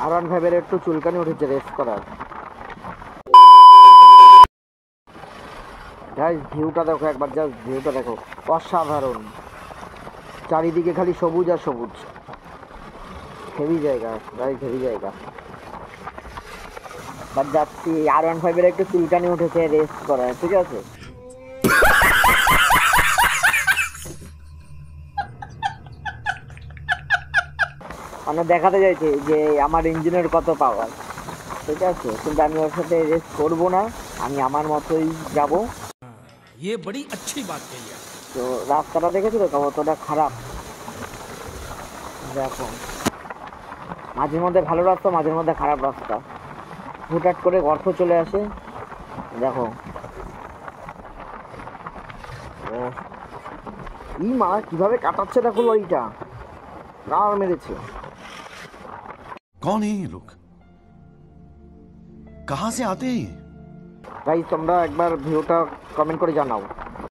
R15 এর একটু চুলকানি উঠেছে রেস করার। গাইস ভিউটা দেখো একবার, জাস্ট ভিউটা দেখো, অসাধারণ। চারিদিকে খালি সবুজ আর সবুজ। হেভি জায়গা গাইস, হেভি জায়গা। বাট যাচ্ছি, R15 এর একটু চুলকানি উঠেছে রেস করার, ঠিক আছে। মানে দেখাতে চাইছে যে আমার ইঞ্জিনের কত পাওয়ার, ঠিক আছে। কিন্তু আমি ওর সাথে রেস করবো না, আমি আমার মতোই যাব। ये बड़ी अच्छी बात कही है। তো রাস্তাটা দেখেছো তো কতটা খারাপ। দেখো মাঝে মধ্যে ভালো রাস্তা, মাঝে মধ্যে খারাপ রাস্তা, হুটহাট করে গর্ত চলে আসে। দেখো ও, ই মা কিভাবে কাটাচ্ছে দেখো লরিটা, গাড় মেরেছে। कौन है ये लोग? कहां से आते हैं ये? গাইস তোমরা একবার ভিডিওটা কমেন্ট করে জানাও।